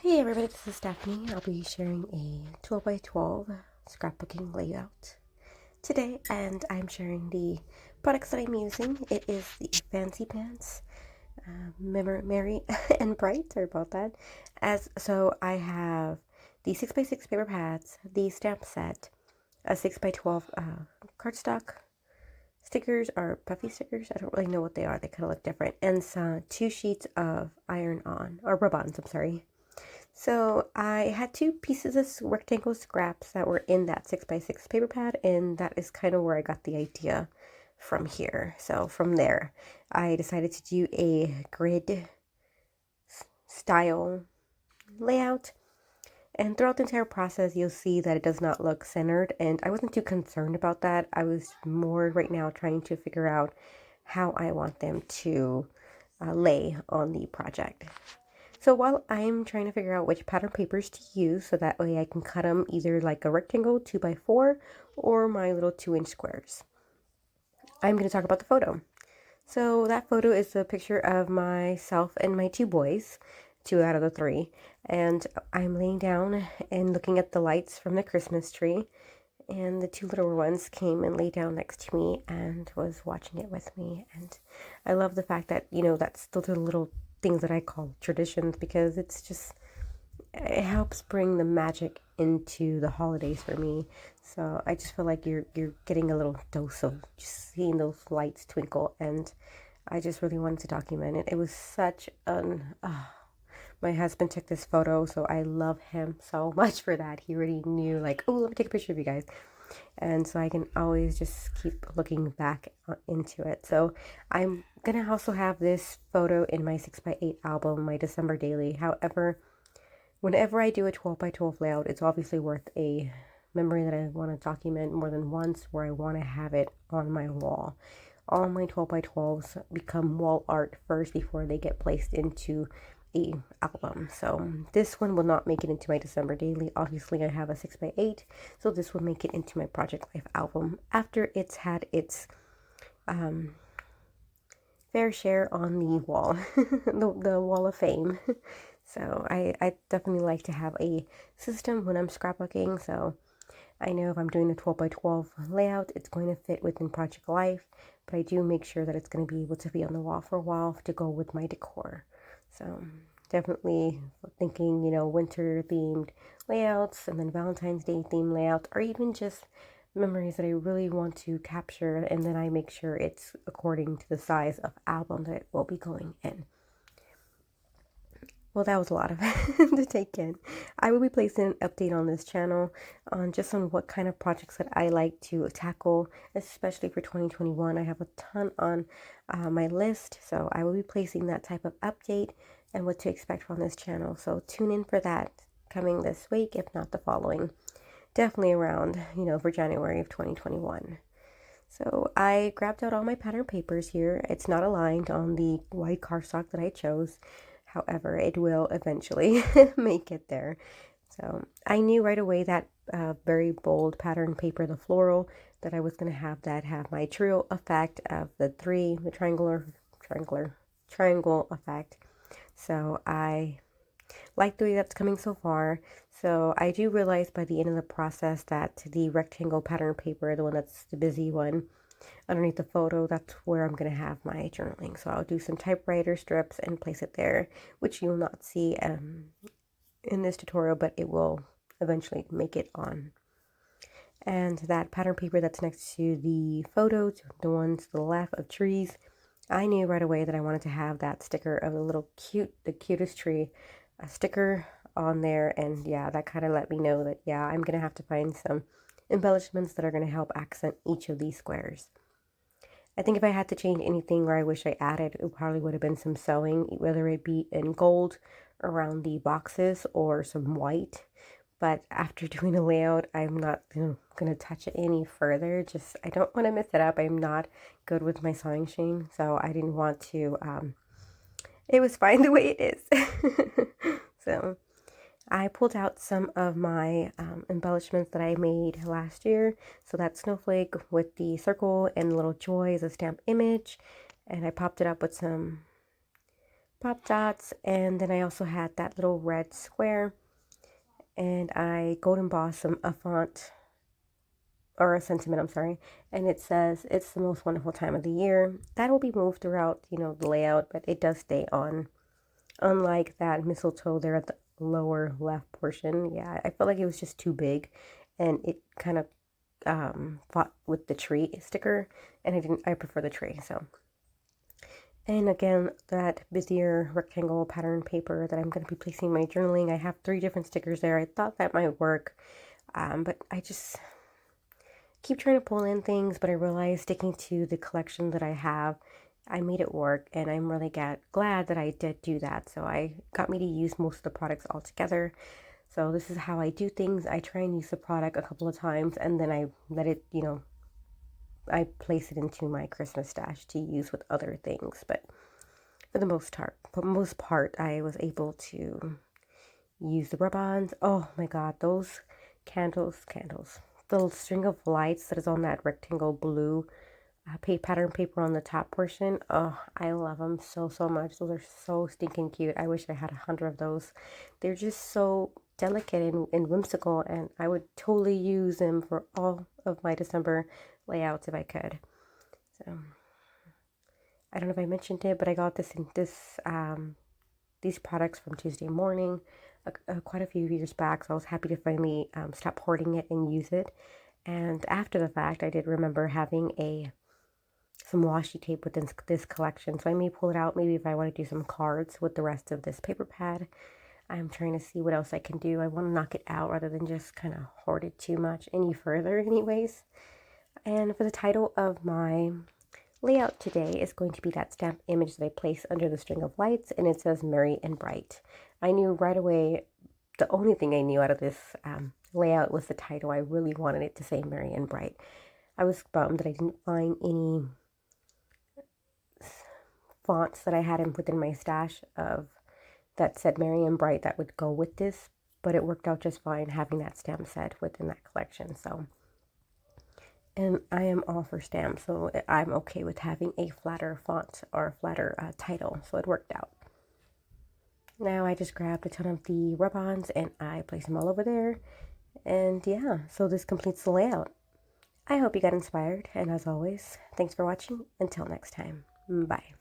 Hey everybody, this is Stephanie. I'll be sharing a 12 by 12 scrapbooking layout today, and I'm sharing the products that I'm using. It is the Fancy Pants, Merry and Bright, sorry about that. I have the 6 by 6 paper pads, the stamp set, a 6 by 12 cardstock, stickers are puffy stickers. I don't really know what they are. They kind of look different. And some 2 sheets of rub-ons, I'm sorry. So I had 2 pieces of rectangle scraps that were in that 6 by 6 paper pad, and that is kind of where I got the idea from here. So from there, I decided to do a grid style layout. And throughout the entire process, you'll see that it does not look centered, and I wasn't too concerned about that. I was more right now trying to figure out how I want them to lay on the project. So while I'm trying to figure out which pattern papers to use, so that way I can cut them either like a rectangle 2 by 4 or my little 2-inch squares, I'm going to talk about the photo. So that photo is a picture of myself and my 2 boys, 2 out of the 3, and I'm laying down and looking at the lights from the Christmas tree, and the 2 little ones came and lay down next to me and was watching it with me. And I love the fact that, that's still the little things that I call traditions, because it helps bring the magic into the holidays for me. So I just feel like you're getting a little dose of just seeing those lights twinkle, and I just really wanted to document it. It was such an my husband took this photo, so I love him so much for that. He already knew, like, oh, let me take a picture of you guys. And so I can always just keep looking back into it. So I'm going to also have this photo in my 6 by 8 album, my December daily. However, whenever I do a 12 by 12 layout, it's obviously worth a memory that I want to document more than once, where I want to have it on my wall. All my 12 by 12s become wall art first before they get placed into a album. So this one will not make it into my December daily. Obviously I have a 6 by 8, so this will make it into my Project Life album after it's had its fair share on the wall, the wall of fame. So I definitely like to have a system when I'm scrapbooking. So I know if I'm doing a 12 by 12 layout, it's going to fit within Project Life, but I do make sure that it's going to be able to be on the wall for a while to go with my decor. So definitely thinking, winter themed layouts, and then Valentine's Day themed layout, or even just memories that I really want to capture, and then I make sure it's according to the size of album that it will be going in. Well, that was a lot of to take in. I will be placing an update on this channel on what kind of projects that I like to tackle, especially for 2021. I have a ton on my list, so I will be placing that type of update and what to expect from this channel. So tune in for that coming this week, if not the following. Definitely around, for January of 2021. So I grabbed out all my pattern papers here. It's not aligned on the white cardstock that I chose. However, it will eventually make it there. So I knew right away that very bold pattern paper, the floral, that I was going to have my trio effect of the triangle effect. So I like the way that's coming so far. So I do realize by the end of the process that the rectangle pattern paper, the one that's the busy one, underneath the photo, that's where I'm going to have my journaling. So I'll do some typewriter strips and place it there, which you will not see in this tutorial, but it will eventually make it on. And that pattern paper that's next to the photo, the ones to the left of trees, I knew right away that I wanted to have that sticker of the cutest tree, a sticker on there. And yeah, that kind of let me know that, yeah, I'm going to have to find some embellishments that are going to help accent each of these squares. I think if I had to change anything where I wish I added, it probably would have been some sewing, whether it be in gold around the boxes or some white. But after doing a layout, I'm not going to touch it any further. I don't want to mess it up. I'm not good with my sewing machine, so I didn't want to. It was fine the way it is. So I pulled out some of my embellishments that I made last year. So that snowflake with the circle and little joy as a stamp image. And I popped it up with some pop dots, and then I also had that little red square, and I gold embossed a font, or a sentiment, I'm sorry, and it says, "It's the most wonderful time of the year." That will be moved throughout, the layout, but it does stay on. Unlike that mistletoe there at the lower left portion, yeah, I felt like it was just too big, and it kind of fought with the tree sticker, and I prefer the tree, so. And again, that busier rectangle pattern paper that I'm going to be placing my journaling, I have 3 different stickers there. I thought that might work, but I just keep trying to pull in things, but I realized sticking to the collection that I have, I made it work, and I'm really glad that I did do that. So I got me to use most of the products all together. So this is how I do things. I try and use the product a couple of times, and then I let it, I place it into my Christmas stash to use with other things. But for the most part, I was able to use the rub-ons. Oh my God, those candles. The string of lights that is on that rectangle blue pattern paper on the top portion. Oh, I love them so, so much. Those are so stinking cute. I wish I had 100 of those. They're just so delicate and whimsical, and I would totally use them for all of my December layouts if I could. So I don't know if I mentioned it, but I got these products from Tuesday Morning quite a few years back, so I was happy to finally stop hoarding it and use it. And after the fact, I did remember having some washi tape within this collection, so I may pull it out maybe if I want to do some cards with the rest of this paper pad. I'm trying to see what else I can do. I want to knock it out rather than just kind of hoard it too much any further anyways. And for the title of my layout today is going to be that stamp image that I place under the string of lights, and it says Merry and Bright. I knew right away, the only thing I knew out of this layout was the title. I really wanted it to say Merry and Bright. I was bummed that I didn't find any fonts that I had within my stash of that said Merry and Bright that would go with this, but it worked out just fine having that stamp set within that collection. So, and I am all for stamps, so I'm okay with having a flatter font or a flatter title, so it worked out. Now I just grabbed a ton of the rub-ons and I place them all over there, and yeah, so this completes the layout. I hope you got inspired, and as always, thanks for watching. Until next time, bye.